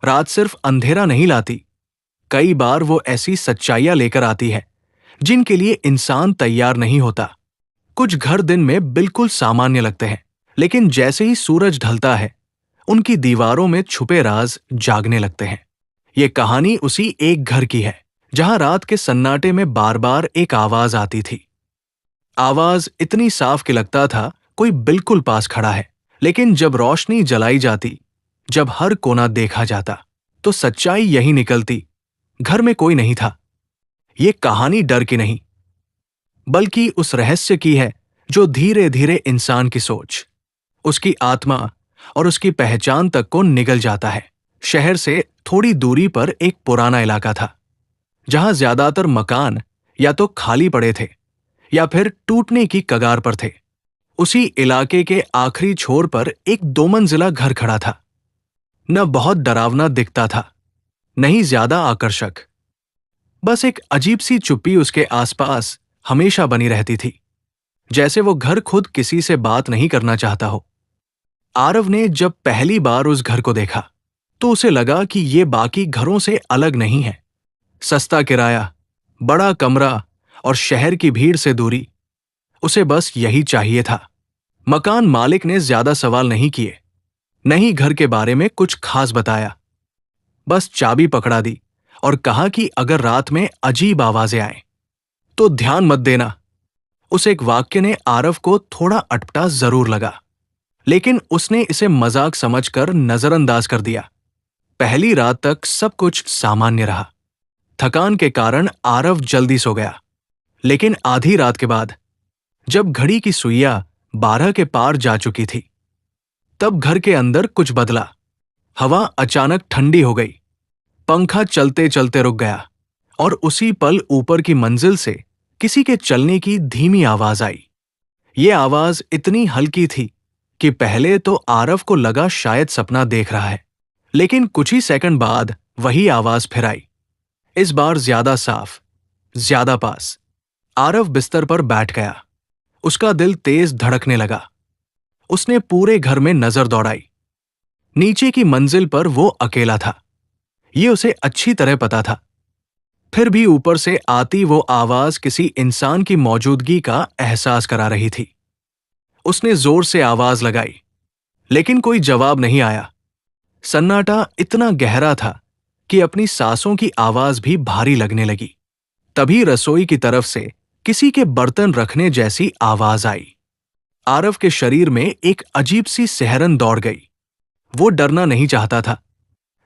रात सिर्फ अंधेरा नहीं लाती, कई बार वो ऐसी सच्चाइयां लेकर आती है जिनके लिए इंसान तैयार नहीं होता। कुछ घर दिन में बिल्कुल सामान्य लगते हैं, लेकिन जैसे ही सूरज ढलता है उनकी दीवारों में छुपे राज जागने लगते हैं। ये कहानी उसी एक घर की है जहां रात के सन्नाटे में बार बार एक आवाज आती थी। आवाज इतनी साफ कि लगता था कोई बिल्कुल पास खड़ा है, लेकिन जब रोशनी जलाई जाती, जब हर कोना देखा जाता, तो सच्चाई यही निकलती, घर में कोई नहीं था। ये कहानी डर की नहीं, बल्कि उस रहस्य की है जो धीरे धीरे इंसान की सोच, उसकी आत्मा और उसकी पहचान तक को निगल जाता है। शहर से थोड़ी दूरी पर एक पुराना इलाका था जहां ज्यादातर मकान या तो खाली पड़े थे या फिर टूटने की कगार पर थे। उसी इलाके के आखिरी छोर पर एक 2 मंजिला घर खड़ा था। न बहुत डरावना दिखता था, नहीं ज्यादा आकर्षक। बस एक अजीब सी चुप्पी उसके आसपास हमेशा बनी रहती थी, जैसे वो घर खुद किसी से बात नहीं करना चाहता हो। आरव ने जब पहली बार उस घर को देखा तो उसे लगा कि ये बाकी घरों से अलग नहीं है। सस्ता किराया, बड़ा कमरा और शहर की भीड़ से दूरी, उसे बस यही चाहिए था। मकान मालिक ने ज्यादा सवाल नहीं किए, नहीं घर के बारे में कुछ खास बताया, बस चाबी पकड़ा दी और कहा कि अगर रात में अजीब आवाजें आए तो ध्यान मत देना। उस एक वाक्य ने आरव को थोड़ा अटपटा जरूर लगा, लेकिन उसने इसे मजाक समझकर नजरअंदाज कर दिया। पहली रात तक सब कुछ सामान्य रहा। थकान के कारण आरव जल्दी सो गया, लेकिन आधी रात के बाद जब घड़ी की सुइयां 12 के पार जा चुकी थी, तब घर के अंदर कुछ बदला। हवा अचानक ठंडी हो गई, पंखा चलते चलते रुक गया और उसी पल ऊपर की मंजिल से किसी के चलने की धीमी आवाज आई। ये आवाज इतनी हल्की थी कि पहले तो आरव को लगा शायद सपना देख रहा है, लेकिन कुछ ही सेकंड बाद वही आवाज फिर आई, इस बार ज्यादा साफ, ज्यादा पास। आरव बिस्तर पर बैठ गया, उसका दिल तेज धड़कने लगा। उसने पूरे घर में नजर दौड़ाई। नीचे की मंजिल पर वो अकेला था, ये उसे अच्छी तरह पता था। फिर भी ऊपर से आती वो आवाज किसी इंसान की मौजूदगी का एहसास करा रही थी। उसने जोर से आवाज लगाई, लेकिन कोई जवाब नहीं आया। सन्नाटा इतना गहरा था कि अपनी सांसों की आवाज भी भारी लगने लगी। तभी रसोई की तरफ से किसी के बर्तन रखने जैसी आवाज आई। आरव के शरीर में एक अजीब सी सिहरन दौड़ गई। वो डरना नहीं चाहता था,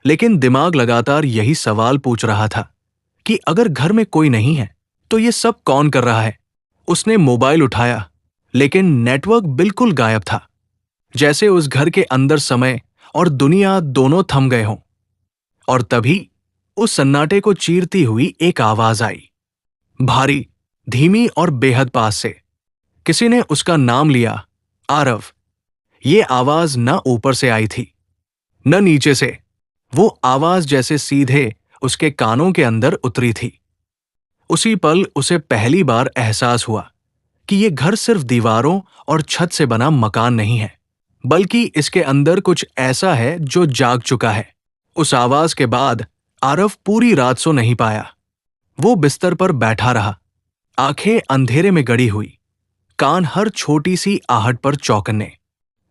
लेकिन दिमाग लगातार यही सवाल पूछ रहा था कि अगर घर में कोई नहीं है तो ये सब कौन कर रहा है। उसने मोबाइल उठाया, लेकिन नेटवर्क बिल्कुल गायब था, जैसे उस घर के अंदर समय और दुनिया दोनों थम गए हों। और तभी उस सन्नाटे को चीरती हुई एक आवाज आई, भारी, धीमी और बेहद पास से। किसी ने उसका नाम लिया, आरव। ये आवाज न ऊपर से आई थी, न नीचे से। वो आवाज जैसे सीधे उसके कानों के अंदर उतरी थी। उसी पल उसे पहली बार एहसास हुआ कि ये घर सिर्फ दीवारों और छत से बना मकान नहीं है, बल्कि इसके अंदर कुछ ऐसा है जो जाग चुका है। उस आवाज के बाद आरव पूरी रात सो नहीं पाया। वो बिस्तर पर बैठा रहा, आंखें अंधेरे में गड़ी हुई, कान हर छोटी सी आहट पर चौकन्ने।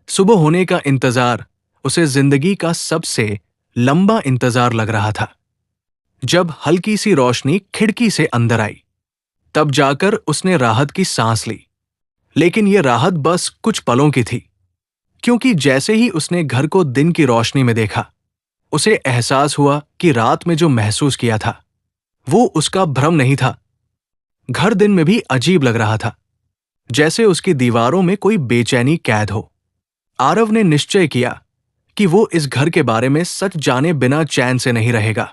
सुबह होने का इंतजार उसे जिंदगी का सबसे लंबा इंतजार लग रहा था। जब हल्की सी रोशनी खिड़की से अंदर आई, तब जाकर उसने राहत की सांस ली। लेकिन यह राहत बस कुछ पलों की थी, क्योंकि जैसे ही उसने घर को दिन की रोशनी में देखा, उसे एहसास हुआ कि रात में जो महसूस किया था वो उसका भ्रम नहीं था। घर दिन में भी अजीब लग रहा था, जैसे उसकी दीवारों में कोई बेचैनी कैद हो। आरव ने निश्चय किया कि वो इस घर के बारे में सच जाने बिना चैन से नहीं रहेगा।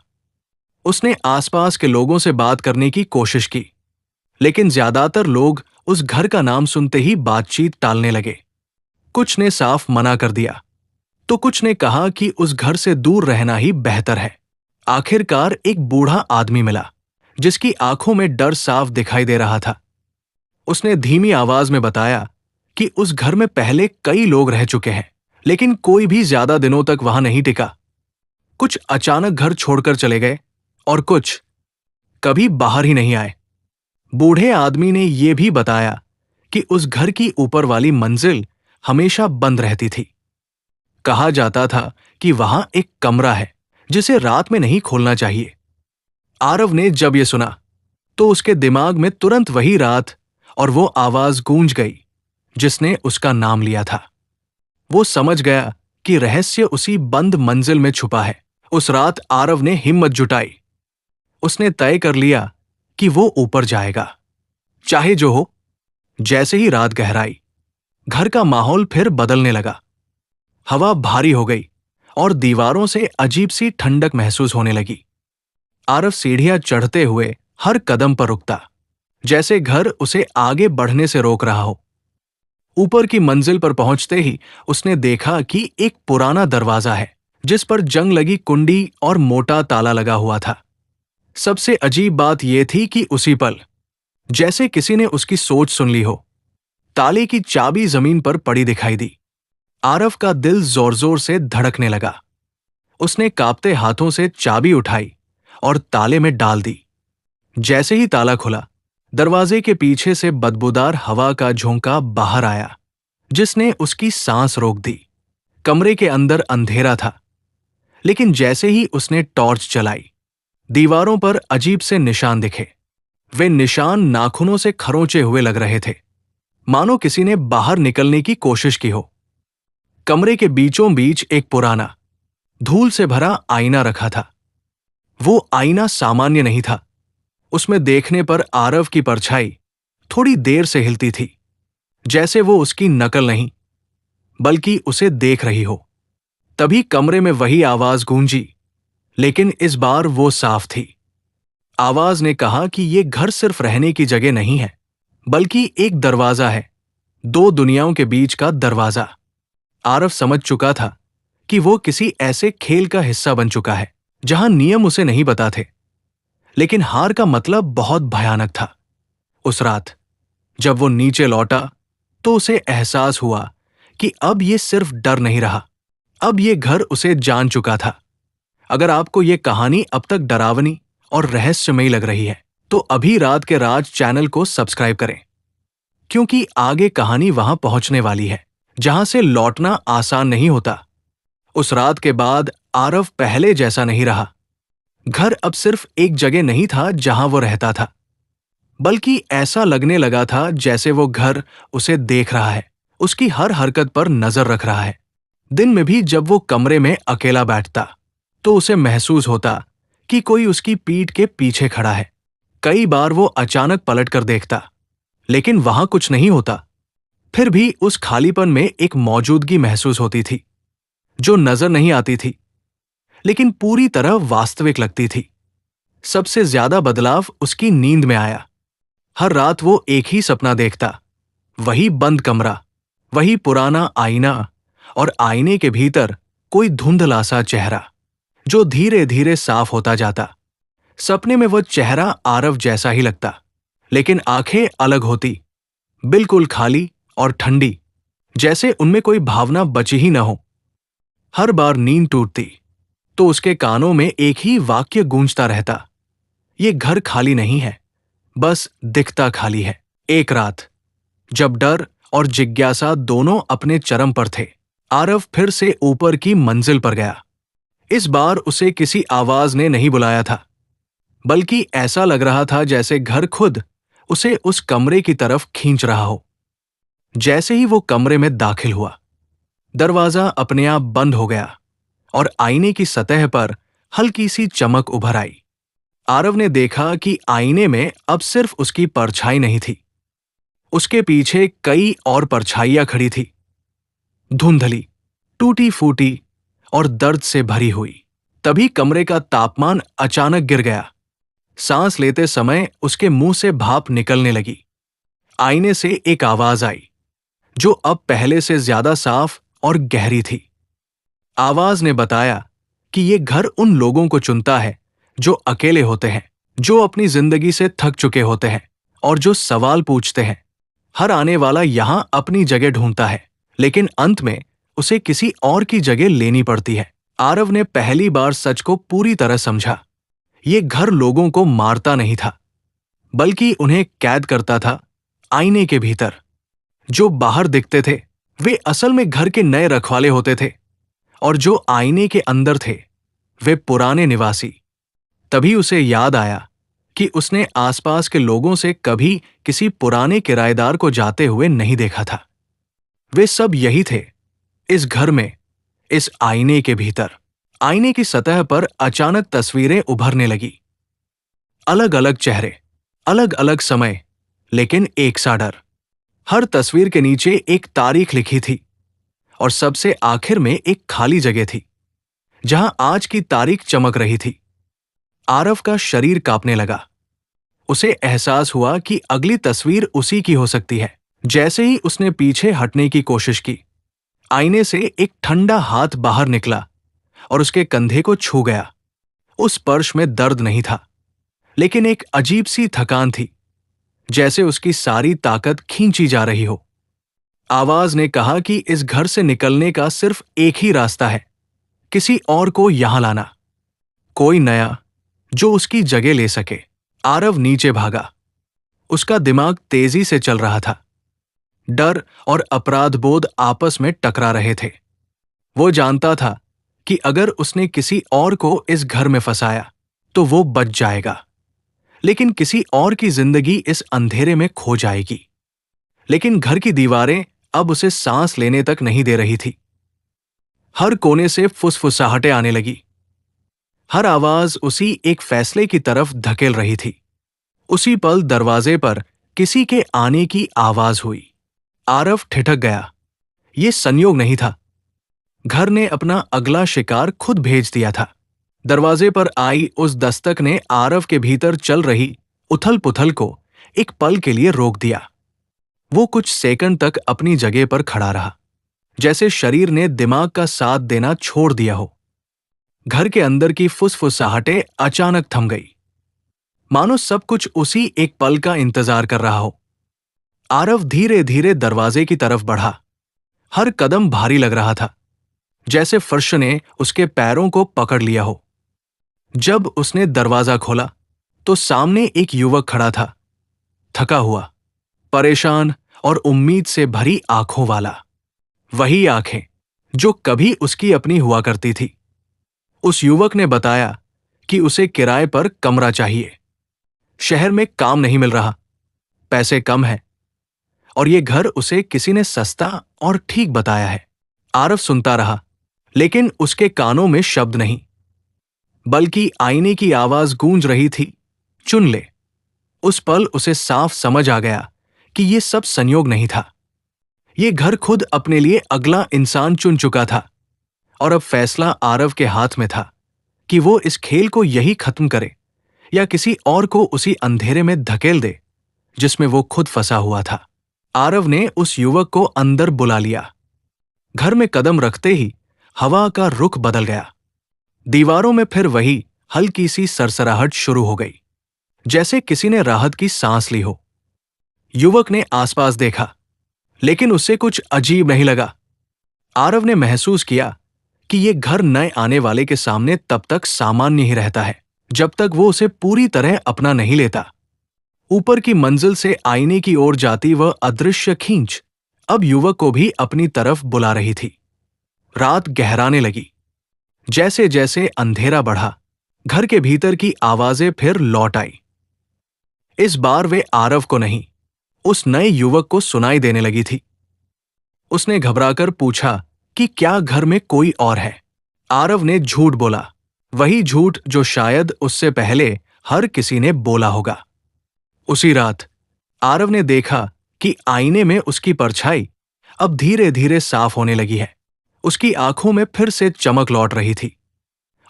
उसने आसपास के लोगों से बात करने की कोशिश की, लेकिन ज्यादातर लोग उस घर का नाम सुनते ही बातचीत टालने लगे। कुछ ने साफ मना कर दिया, तो कुछ ने कहा कि उस घर से दूर रहना ही बेहतर है। आखिरकार एक बूढ़ा आदमी मिला, जिसकी आंखों में डर साफ दिखाई दे रहा था। उसने धीमी आवाज में बताया कि उस घर में पहले कई लोग रह चुके हैं, लेकिन कोई भी ज्यादा दिनों तक वहां नहीं टिका। कुछ अचानक घर छोड़कर चले गए और कुछ कभी बाहर ही नहीं आए। बूढ़े आदमी ने यह भी बताया कि उस घर की ऊपर वाली मंजिल हमेशा बंद रहती थी। कहा जाता था कि वहां एक कमरा है जिसे रात में नहीं खोलना चाहिए। आरव ने जब यह सुना तो उसके दिमाग में तुरंत वही रात और वो आवाज गूंज गई जिसने उसका नाम लिया था। वो समझ गया कि रहस्य उसी बंद मंजिल में छुपा है। उस रात आरव ने हिम्मत जुटाई। उसने तय कर लिया कि वो ऊपर जाएगा, चाहे जो हो। जैसे ही रात गहराई, घर का माहौल फिर बदलने लगा। हवा भारी हो गई और दीवारों से अजीब सी ठंडक महसूस होने लगी। आरव सीढ़ियां चढ़ते हुए हर कदम पर रुकता, जैसे घर उसे आगे बढ़ने से रोक रहा हो। ऊपर की मंजिल पर पहुंचते ही उसने देखा कि एक पुराना दरवाजा है जिस पर जंग लगी कुंडी और मोटा ताला लगा हुआ था। सबसे अजीब बात यह थी कि उसी पल, जैसे किसी ने उसकी सोच सुन ली हो, ताले की चाबी जमीन पर पड़ी दिखाई दी। आरव का दिल जोर जोर से धड़कने लगा। उसने कांपते हाथों से चाबी उठाई और ताले में डाल दी। जैसे ही ताला खुला, दरवाजे के पीछे से बदबूदार हवा का झोंका बाहर आया जिसने उसकी सांस रोक दी। कमरे के अंदर अंधेरा था, लेकिन जैसे ही उसने टॉर्च चलाई, दीवारों पर अजीब से निशान दिखे। वे निशान नाखूनों से खरोंचे हुए लग रहे थे, मानो किसी ने बाहर निकलने की कोशिश की हो। कमरे के बीचों बीच एक पुराना, धूल से भरा आईना रखा था। वो आईना सामान्य नहीं था। उसमें देखने पर आरव की परछाई थोड़ी देर से हिलती थी, जैसे वो उसकी नकल नहीं बल्कि उसे देख रही हो। तभी कमरे में वही आवाज गूंजी, लेकिन इस बार वो साफ थी। आवाज ने कहा कि ये घर सिर्फ रहने की जगह नहीं है, बल्कि एक दरवाजा है, दो दुनियाओं के बीच का दरवाजा। आरव समझ चुका था कि वो किसी ऐसे खेल का हिस्सा बन चुका है जहां नियम उसे नहीं पता थे, लेकिन हार का मतलब बहुत भयानक था। उस रात जब वो नीचे लौटा तो उसे एहसास हुआ कि अब ये सिर्फ डर नहीं रहा, अब ये घर उसे जान चुका था। अगर आपको ये कहानी अब तक डरावनी और रहस्यमयी लग रही है तो अभी रात के राज चैनल को सब्सक्राइब करें, क्योंकि आगे कहानी वहां पहुंचने वाली है जहां से लौटना आसान नहीं होता। उस रात के बाद आरव पहले जैसा नहीं रहा। घर अब सिर्फ एक जगह नहीं था जहां वो रहता था, बल्कि ऐसा लगने लगा था जैसे वो घर उसे देख रहा है, उसकी हर हरकत पर नजर रख रहा है। दिन में भी जब वो कमरे में अकेला बैठता तो उसे महसूस होता कि कोई उसकी पीठ के पीछे खड़ा है। कई बार वो अचानक पलट कर देखता, लेकिन वहां कुछ नहीं होता। फिर भी उस खालीपन में एक मौजूदगी महसूस होती थी जो नजर नहीं आती थी, लेकिन पूरी तरह वास्तविक लगती थी। सबसे ज्यादा बदलाव उसकी नींद में आया। हर रात वो एक ही सपना देखता, वही बंद कमरा, वही पुराना आईना और आईने के भीतर कोई धुंधला सा चेहरा जो धीरे धीरे साफ होता जाता। सपने में वो चेहरा आरव जैसा ही लगता, लेकिन आंखें अलग होती, बिल्कुल खाली और ठंडी, जैसे उनमें कोई भावना बची ही न हो। हर बार नींद टूटती तो उसके कानों में एक ही वाक्य गूंजता रहता, ये घर खाली नहीं है, बस दिखता खाली है। एक रात जब डर और जिज्ञासा दोनों अपने चरम पर थे, आरव फिर से ऊपर की मंजिल पर गया। इस बार उसे किसी आवाज ने नहीं बुलाया था, बल्कि ऐसा लग रहा था जैसे घर खुद उसे उस कमरे की तरफ खींच रहा हो। जैसे ही वो कमरे में दाखिल हुआ, दरवाजा अपने आप बंद हो गया और आईने की सतह पर हल्की सी चमक उभर आई। आरव ने देखा कि आईने में अब सिर्फ उसकी परछाई नहीं थी, उसके पीछे कई और परछाइयां खड़ी थी, धुंधली, टूटी फूटी और दर्द से भरी हुई। तभी कमरे का तापमान अचानक गिर गया। सांस लेते समय उसके मुंह से भाप निकलने लगी। आईने से एक आवाज आई जो अब पहले से ज्यादा साफ और गहरी थी। आवाज ने बताया कि ये घर उन लोगों को चुनता है जो अकेले होते हैं, जो अपनी जिंदगी से थक चुके होते हैं और जो सवाल पूछते हैं। हर आने वाला यहां अपनी जगह ढूंढता है, लेकिन अंत में उसे किसी और की जगह लेनी पड़ती है। आरव ने पहली बार सच को पूरी तरह समझा। ये घर लोगों को मारता नहीं था, बल्कि उन्हें कैद करता था आईने के भीतर। जो बाहर दिखते थे वे असल में घर के नए रखवाले होते थे, और जो आईने के अंदर थे वे पुराने निवासी। तभी उसे याद आया कि उसने आसपास के लोगों से कभी किसी पुराने किराएदार को जाते हुए नहीं देखा था। वे सब यही थे, इस घर में, इस आईने के भीतर। आईने की सतह पर अचानक तस्वीरें उभरने लगी। अलग अलग चेहरे, अलग अलग समय, लेकिन एक सा डर। हर तस्वीर के नीचे एक तारीख लिखी थी, और सबसे आखिर में एक खाली जगह थी जहां आज की तारीख चमक रही थी। आरव का शरीर कांपने लगा। उसे एहसास हुआ कि अगली तस्वीर उसी की हो सकती है। जैसे ही उसने पीछे हटने की कोशिश की, आईने से एक ठंडा हाथ बाहर निकला और उसके कंधे को छू गया। उस स्पर्श में दर्द नहीं था, लेकिन एक अजीब सी थकान थी, जैसे उसकी सारी ताकत खींची जा रही हो। आवाज ने कहा कि इस घर से निकलने का सिर्फ एक ही रास्ता है, किसी और को यहां लाना, कोई नया जो उसकी जगह ले सके। आरव नीचे भागा। उसका दिमाग तेजी से चल रहा था। डर और अपराध बोध आपस में टकरा रहे थे। वो जानता था कि अगर उसने किसी और को इस घर में फंसाया तो वो बच जाएगा, लेकिन किसी और की जिंदगी इस अंधेरे में खो जाएगी। लेकिन घर की दीवारें अब उसे सांस लेने तक नहीं दे रही थी। हर कोने से फुसफुसाहटें आने लगी। हर आवाज उसी एक फैसले की तरफ धकेल रही थी। उसी पल दरवाजे पर किसी के आने की आवाज हुई। आरव ठिठक गया। ये संयोग नहीं था। घर ने अपना अगला शिकार खुद भेज दिया था। दरवाजे पर आई उस दस्तक ने आरव के भीतर चल रही उथल पुथल को एक पल के लिए रोक दिया। वो कुछ सेकंड तक अपनी जगह पर खड़ा रहा, जैसे शरीर ने दिमाग का साथ देना छोड़ दिया हो। घर के अंदर की फुसफुसाहटें अचानक थम गई, मानो सब कुछ उसी एक पल का इंतजार कर रहा हो। आरव धीरे धीरे दरवाजे की तरफ बढ़ा। हर कदम भारी लग रहा था, जैसे फर्श ने उसके पैरों को पकड़ लिया हो। जब उसने दरवाजा खोला तो सामने एक युवक खड़ा था, थका हुआ, परेशान और उम्मीद से भरी आंखों वाला। वही आंखें जो कभी उसकी अपनी हुआ करती थी। उस युवक ने बताया कि उसे किराए पर कमरा चाहिए। शहर में काम नहीं मिल रहा, पैसे कम हैं, और ये घर उसे किसी ने सस्ता और ठीक बताया है। आरव सुनता रहा, लेकिन उसके कानों में शब्द नहीं, बल्कि आईने की आवाज गूंज रही थी, चुन ले। उस पल उसे साफ समझ आ गया कि ये सब संयोग नहीं था। ये घर खुद अपने लिए अगला इंसान चुन चुका था, और अब फैसला आरव के हाथ में था कि वो इस खेल को यही खत्म करे या किसी और को उसी अंधेरे में धकेल दे जिसमें वो खुद फंसा हुआ था। आरव ने उस युवक को अंदर बुला लिया। घर में कदम रखते ही हवा का रुख बदल गया। दीवारों में फिर वही हल्की सी सरसराहट शुरू हो गई, जैसे किसी ने राहत की सांस ली हो। युवक ने आसपास देखा, लेकिन उसे कुछ अजीब नहीं लगा। आरव ने महसूस किया कि ये घर नए आने वाले के सामने तब तक सामान्य ही रहता है जब तक वो उसे पूरी तरह अपना नहीं लेता। ऊपर की मंजिल से आईने की ओर जाती वह अदृश्य खींच अब युवक को भी अपनी तरफ बुला रही थी। रात गहराने लगी। जैसे जैसे अंधेरा बढ़ा, घर के भीतर की आवाजें फिर लौट आई। इस बार वे आरव को नहीं, उस नए युवक को सुनाई देने लगी थी। उसने घबराकर पूछा कि क्या घर में कोई और है। आरव ने झूठ बोला, वही झूठ जो शायद उससे पहले हर किसी ने बोला होगा। उसी रात आरव ने देखा कि आईने में उसकी परछाई अब धीरे धीरे साफ होने लगी है। उसकी आंखों में फिर से चमक लौट रही थी,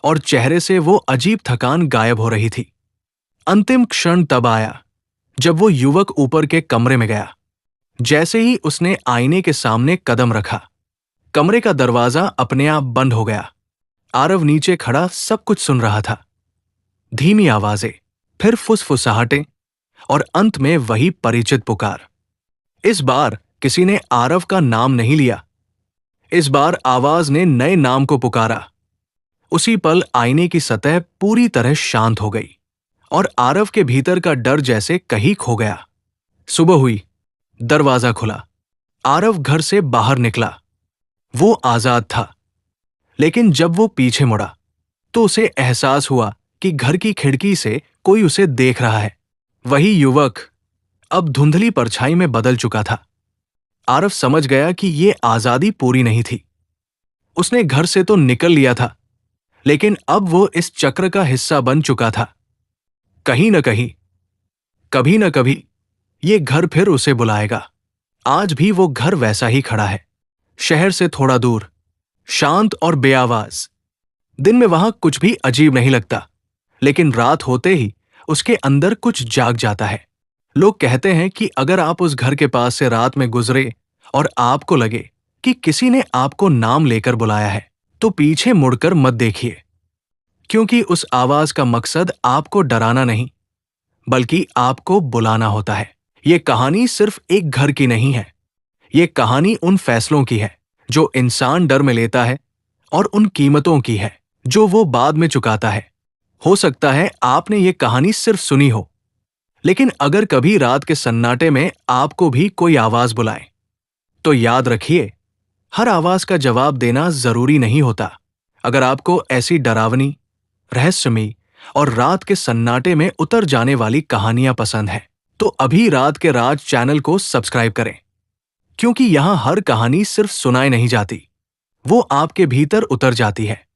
और चेहरे से वो अजीब थकान गायब हो रही थी। अंतिम क्षण तब आया जब वो युवक ऊपर के कमरे में गया। जैसे ही उसने आईने के सामने कदम रखा, कमरे का दरवाजा अपने आप बंद हो गया। आरव नीचे खड़ा सब कुछ सुन रहा था। धीमी आवाजें, फिर फुसफुसाहटें, और अंत में वही परिचित पुकार। इस बार किसी ने आरव का नाम नहीं लिया। इस बार आवाज ने नए नाम को पुकारा। उसी पल आईने की सतह पूरी तरह शांत हो गई और आरव के भीतर का डर जैसे कहीं खो गया। सुबह हुई, दरवाजा खुला, आरव घर से बाहर निकला। वो आजाद था, लेकिन जब वो पीछे मुड़ा तो उसे एहसास हुआ कि घर की खिड़की से कोई उसे देख रहा है। वही युवक अब धुंधली परछाई में बदल चुका था। आरव समझ गया कि ये आजादी पूरी नहीं थी। उसने घर से तो निकल लिया था, लेकिन अब वो इस चक्र का हिस्सा बन चुका था। कहीं न कहीं, कभी न कभी, ये घर फिर उसे बुलाएगा। आज भी वो घर वैसा ही खड़ा है, शहर से थोड़ा दूर, शांत और बेआवाज। दिन में वहां कुछ भी अजीब नहीं लगता, लेकिन रात होते ही उसके अंदर कुछ जाग जाता है। लोग कहते हैं कि अगर आप उस घर के पास से रात में गुजरे और आपको लगे कि किसी ने आपको नाम लेकर बुलाया है, तो पीछे मुड़कर मत देखिए, क्योंकि उस आवाज का मकसद आपको डराना नहीं, बल्कि आपको बुलाना होता है। ये कहानी सिर्फ एक घर की नहीं है, ये कहानी उन फैसलों की है जो इंसान डर में लेता है और उन कीमतों की है जो वो बाद में चुकाता है। हो सकता है आपने ये कहानी सिर्फ सुनी हो, लेकिन अगर कभी रात के सन्नाटे में आपको भी कोई आवाज बुलाए, तो याद रखिए, हर आवाज का जवाब देना जरूरी नहीं होता। अगर आपको ऐसी डरावनी, रहस्यमयी और रात के सन्नाटे में उतर जाने वाली कहानियां पसंद है, तो अभी रात के राज चैनल को सब्सक्राइब करें, क्योंकि यहां हर कहानी सिर्फ सुनाई नहीं जाती, वो आपके भीतर उतर जाती है।